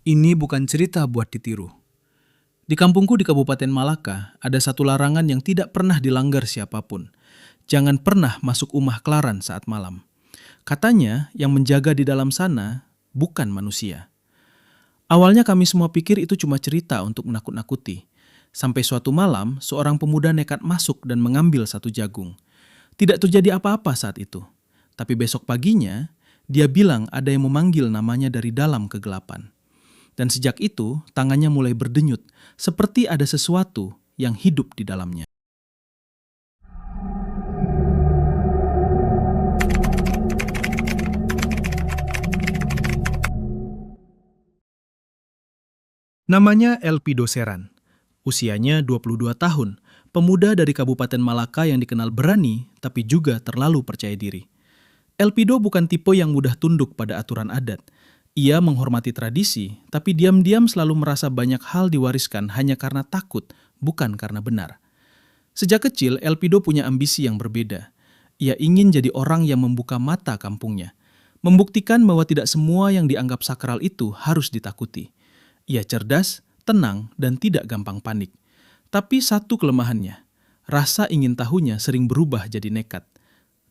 Ini bukan cerita buat ditiru. Di kampungku di Kabupaten Malaka, ada satu larangan yang tidak pernah dilanggar siapapun. Jangan pernah masuk Umah Klaran saat malam. Katanya yang menjaga di dalam sana bukan manusia. Awalnya kami semua pikir itu cuma cerita untuk menakut-nakuti. Sampai suatu malam, seorang pemuda nekat masuk dan mengambil satu jagung. Tidak terjadi apa-apa saat itu. Tapi besok paginya, dia bilang ada yang memanggil namanya dari dalam kegelapan. Dan sejak itu, tangannya mulai berdenyut, seperti ada sesuatu yang hidup di dalamnya. Namanya Elpido Seran. Usianya 22 tahun, pemuda dari Kabupaten Malaka yang dikenal berani, tapi juga terlalu percaya diri. Elpido bukan tipe yang mudah tunduk pada aturan adat. Ia menghormati tradisi, tapi diam-diam selalu merasa banyak hal diwariskan hanya karena takut, bukan karena benar. Sejak kecil, Elpido punya ambisi yang berbeda. Ia ingin jadi orang yang membuka mata kampungnya, membuktikan bahwa tidak semua yang dianggap sakral itu harus ditakuti. Ia cerdas, tenang, dan tidak gampang panik. Tapi satu kelemahannya, rasa ingin tahunya sering berubah jadi nekat.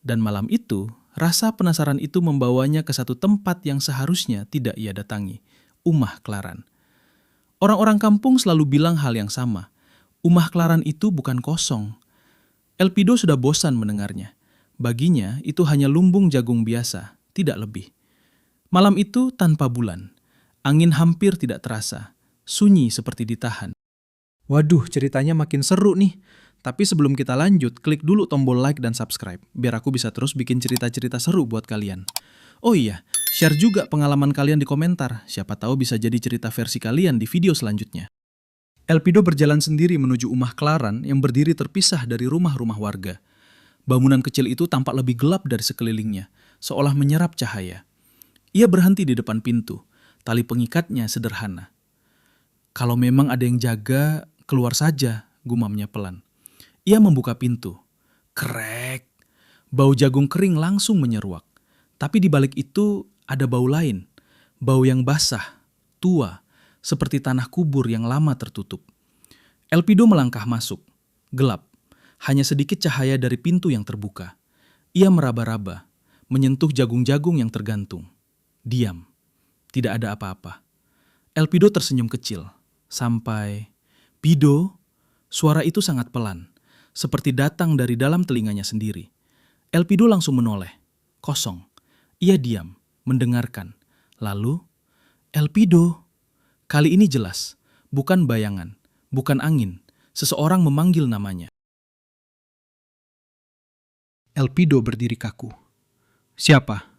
Dan malam itu, rasa penasaran itu membawanya ke satu tempat yang seharusnya tidak ia datangi, Umah Klaran. Orang-orang kampung selalu bilang hal yang sama. Umah Klaran itu bukan kosong. Elpido sudah bosan mendengarnya. Baginya itu hanya lumbung jagung biasa, tidak lebih. Malam itu tanpa bulan. Angin hampir tidak terasa. Sunyi seperti ditahan. Waduh, ceritanya makin seru nih. Tapi sebelum kita lanjut, klik dulu tombol like dan subscribe, biar aku bisa terus bikin cerita-cerita seru buat kalian. Oh iya, share juga pengalaman kalian di komentar, siapa tahu bisa jadi cerita versi kalian di video selanjutnya. Elpido berjalan sendiri menuju Umah Klaran yang berdiri terpisah dari rumah-rumah warga. Bangunan kecil itu tampak lebih gelap dari sekelilingnya, seolah menyerap cahaya. Ia berhenti di depan pintu, tali pengikatnya sederhana. Kalau memang ada yang jaga, keluar saja, gumamnya pelan. Ia membuka pintu. Krek. Bau jagung kering langsung menyeruak. Tapi di balik itu ada bau lain. Bau yang basah, tua, seperti tanah kubur yang lama tertutup. Elpido melangkah masuk. Gelap. Hanya sedikit cahaya dari pintu yang terbuka. Ia meraba-raba, menyentuh jagung-jagung yang tergantung. Diam. Tidak ada apa-apa. Elpido tersenyum kecil. Sampai, Pido, suara itu sangat pelan. Seperti datang dari dalam telinganya sendiri. Elpido langsung menoleh. Kosong. Ia diam, mendengarkan. Lalu, Elpido. Kali ini jelas. Bukan bayangan. Bukan angin. Seseorang memanggil namanya. Elpido berdiri kaku. Siapa?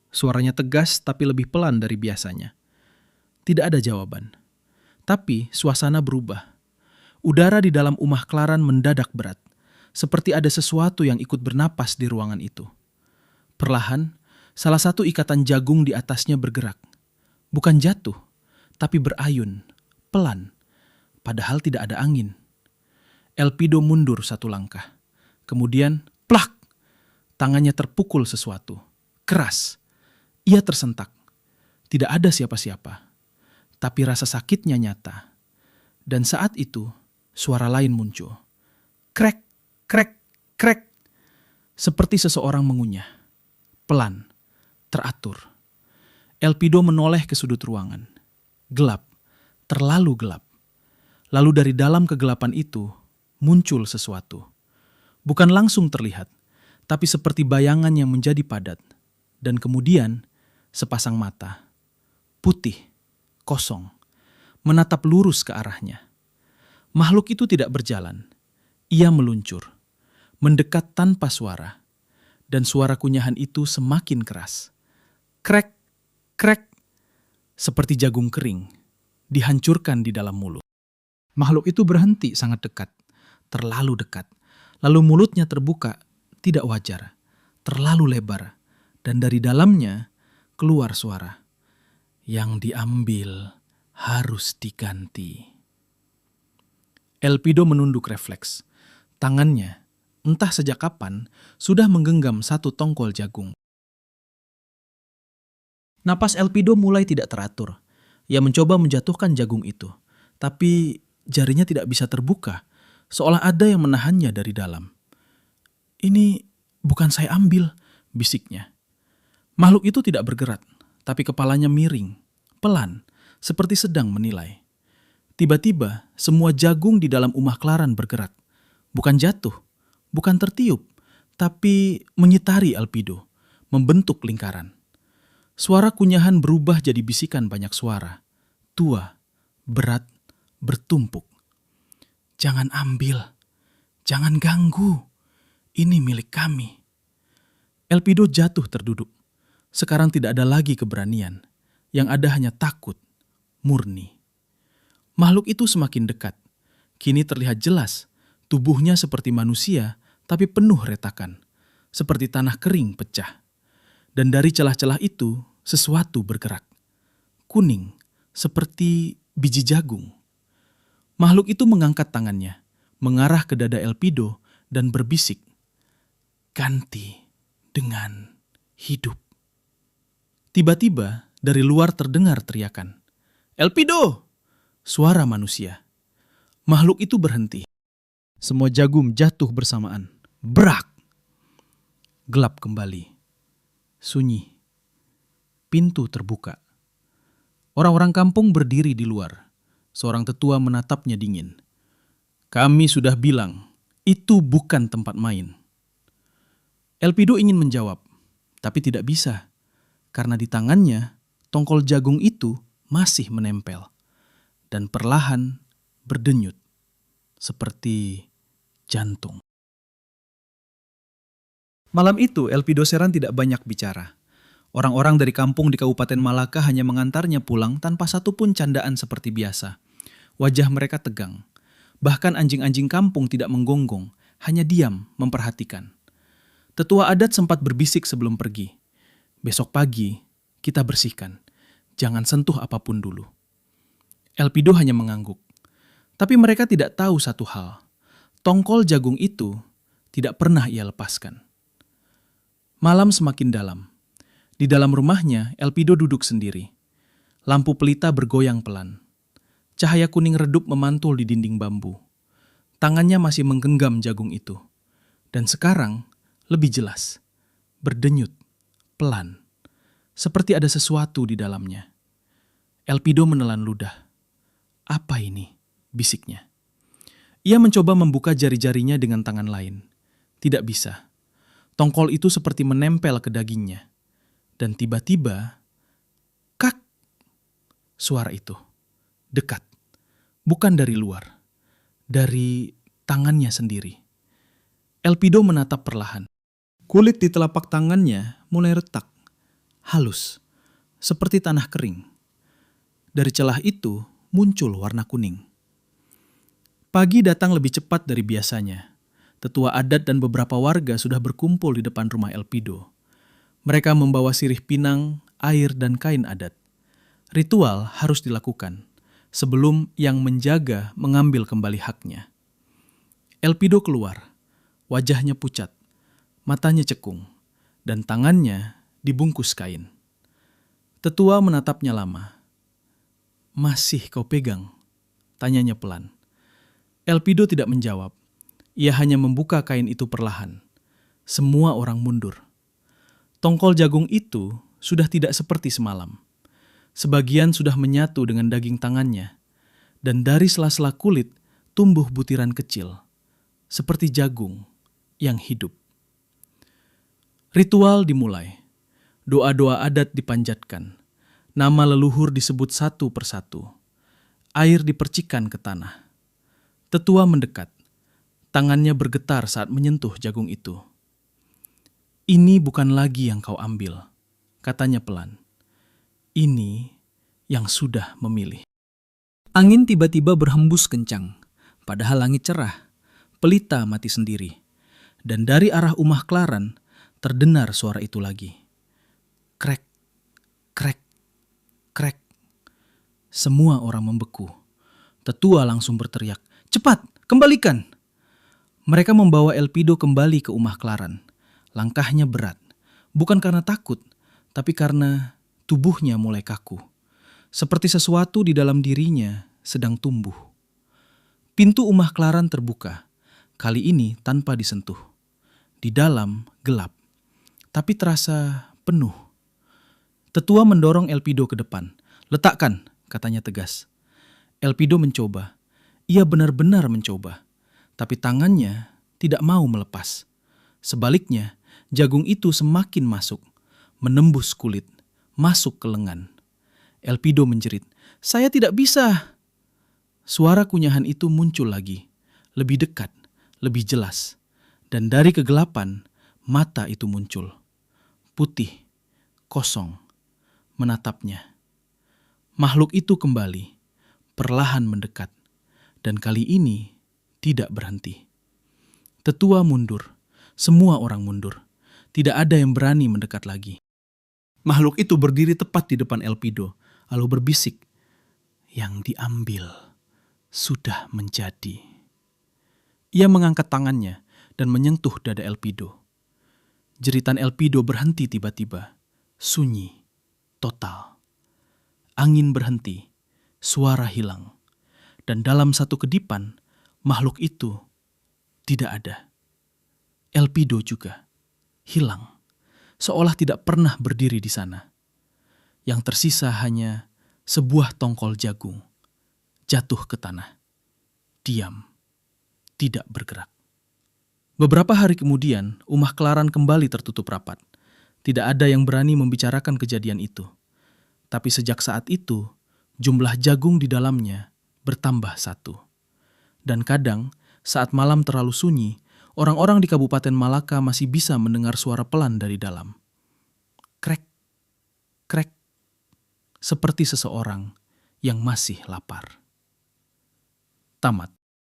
Suaranya tegas tapi lebih pelan dari biasanya. Tidak ada jawaban. Tapi suasana berubah. Udara di dalam Umah Klaran mendadak berat, seperti ada sesuatu yang ikut bernapas di ruangan itu. Perlahan, salah satu ikatan jagung di atasnya bergerak. Bukan jatuh, tapi berayun, pelan, padahal tidak ada angin. Elpido mundur satu langkah. Kemudian, plak! Tangannya terpukul sesuatu. Keras. Ia tersentak. Tidak ada siapa-siapa. Tapi rasa sakitnya nyata. Dan saat itu, suara lain muncul. Krek, krek, krek. Seperti seseorang mengunyah. Pelan, teratur. Elpido menoleh ke sudut ruangan. Gelap, terlalu gelap. Lalu dari dalam kegelapan itu, muncul sesuatu. Bukan langsung terlihat, tapi seperti bayangan yang menjadi padat. Dan kemudian, sepasang mata. Putih, kosong, menatap lurus ke arahnya. Makhluk itu tidak berjalan. Ia meluncur, mendekat tanpa suara. Dan suara kunyahan itu semakin keras. Krek, krek, seperti jagung kering, dihancurkan di dalam mulut. Makhluk itu berhenti sangat dekat, terlalu dekat. Lalu mulutnya terbuka, tidak wajar, terlalu lebar. Dan dari dalamnya keluar suara. Yang diambil harus diganti. Elpido menunduk refleks. Tangannya, entah sejak kapan, sudah menggenggam satu tongkol jagung. Napas Elpido mulai tidak teratur. Ia mencoba menjatuhkan jagung itu, tapi jarinya tidak bisa terbuka, seolah ada yang menahannya dari dalam. "Ini bukan saya ambil," bisiknya. Makhluk itu tidak bergerak, tapi kepalanya miring, pelan, seperti sedang menilai. Tiba-tiba, semua jagung di dalam umah Klaran bergerak. Bukan jatuh, bukan tertiup, tapi menyitari Elpido, membentuk lingkaran. Suara kunyahan berubah jadi bisikan banyak suara. Tua, berat, bertumpuk. "Jangan ambil, jangan ganggu. Ini milik kami." Elpido jatuh terduduk. Sekarang tidak ada lagi keberanian. Yang ada hanya takut, murni. Makhluk itu semakin dekat. Kini terlihat jelas, tubuhnya seperti manusia, tapi penuh retakan. Seperti tanah kering pecah. Dan dari celah-celah itu, sesuatu bergerak. Kuning, seperti biji jagung. Makhluk itu mengangkat tangannya, mengarah ke dada Elpido dan berbisik, "Ganti dengan hidup." Tiba-tiba, dari luar terdengar teriakan, "Elpido!" Suara manusia. Makhluk itu berhenti. Semua jagung jatuh bersamaan. Brak! Gelap kembali. Sunyi. Pintu terbuka. Orang-orang kampung berdiri di luar. Seorang tetua menatapnya dingin. "Kami sudah bilang, itu bukan tempat main." Elpido ingin menjawab, tapi tidak bisa. Karena di tangannya, tongkol jagung itu masih menempel. Dan perlahan berdenyut. Seperti jantung. Malam itu, Elpido Seran tidak banyak bicara. Orang-orang dari kampung di Kabupaten Malaka hanya mengantarnya pulang tanpa satupun candaan seperti biasa. Wajah mereka tegang. Bahkan anjing-anjing kampung tidak menggonggong, hanya diam memperhatikan. Tetua adat sempat berbisik sebelum pergi. "Besok pagi, kita bersihkan. Jangan sentuh apapun dulu." Elpido hanya mengangguk. Tapi mereka tidak tahu satu hal. Tongkol jagung itu tidak pernah ia lepaskan. Malam semakin dalam. Di dalam rumahnya, Elpido duduk sendiri. Lampu pelita bergoyang pelan. Cahaya kuning redup memantul di dinding bambu. Tangannya masih menggenggam jagung itu. Dan sekarang lebih jelas. Berdenyut, pelan. Seperti ada sesuatu di dalamnya. Elpido menelan ludah. "Apa ini?" bisiknya. Ia mencoba membuka jari-jarinya dengan tangan lain. Tidak bisa. Tongkol itu seperti menempel ke dagingnya. Dan tiba-tiba, kak! Suara itu. Dekat. Bukan dari luar. Dari tangannya sendiri. Elpido menatap perlahan. Kulit di telapak tangannya mulai retak. Halus. Seperti tanah kering. Dari celah itu muncul warna kuning. Pagi datang lebih cepat dari biasanya. Tetua adat dan beberapa warga sudah berkumpul di depan rumah Elpido. Mereka membawa sirih pinang, air, dan kain adat. Ritual harus dilakukan sebelum yang menjaga mengambil kembali haknya. Elpido keluar. Wajahnya pucat, matanya cekung, dan tangannya dibungkus kain. Tetua menatapnya lama. "Masih kau pegang?" tanyanya pelan. Elpido tidak menjawab. Ia hanya membuka kain itu perlahan. Semua orang mundur. Tongkol jagung itu sudah tidak seperti semalam. Sebagian sudah menyatu dengan daging tangannya. Dan dari sela-sela kulit tumbuh butiran kecil. Seperti jagung yang hidup. Ritual dimulai. Doa-doa adat dipanjatkan. Nama leluhur disebut satu persatu. Air dipercikan ke tanah. Tetua mendekat. Tangannya bergetar saat menyentuh jagung itu. "Ini bukan lagi yang kau ambil," katanya pelan. "Ini yang sudah memilih." Angin tiba-tiba berhembus kencang. Padahal langit cerah. Pelita mati sendiri. Dan dari arah umah Klaran terdengar suara itu lagi. Krek, krek, krek. Semua orang membeku. Tetua langsung berteriak, "Cepat, kembalikan!" Mereka membawa Elpido kembali ke umah Klaran. Langkahnya berat, bukan karena takut, tapi karena tubuhnya mulai kaku. seperti sesuatu di dalam dirinya sedang tumbuh. Pintu rumah Klaran terbuka, kali ini tanpa disentuh. Di dalam gelap, tapi terasa penuh. Tetua mendorong Elpido ke depan. "Letakkan," katanya tegas. Elpido mencoba. Ia benar-benar mencoba. Tapi tangannya tidak mau melepas. Sebaliknya, jagung itu semakin masuk, menembus kulit, masuk ke lengan. Elpido menjerit, "Saya tidak bisa." Suara kunyahan itu muncul lagi, lebih dekat, lebih jelas. Dan dari kegelapan, mata itu muncul. Putih, kosong, menatapnya. Makhluk itu kembali, perlahan mendekat. Dan kali ini tidak berhenti. Tetua mundur, semua orang mundur. Tidak ada yang berani mendekat lagi. Makhluk itu berdiri tepat di depan Elpido, lalu berbisik, "Yang diambil sudah menjadi." Ia mengangkat tangannya dan menyentuh dada Elpido. Jeritan Elpido berhenti tiba-tiba, sunyi, total. Angin berhenti, suara hilang. Dan dalam satu kedipan, makhluk itu tidak ada. Elpido juga hilang, seolah tidak pernah berdiri di sana. Yang tersisa hanya sebuah tongkol jagung, jatuh ke tanah, diam, tidak bergerak. Beberapa hari kemudian, rumah Klaran kembali tertutup rapat. Tidak ada yang berani membicarakan kejadian itu. Tapi sejak saat itu, jumlah jagung di dalamnya bertambah satu. Dan kadang, saat malam terlalu sunyi, orang-orang di Kabupaten Malaka masih bisa mendengar suara pelan dari dalam. Krek, krek, seperti seseorang yang masih lapar. Tamat.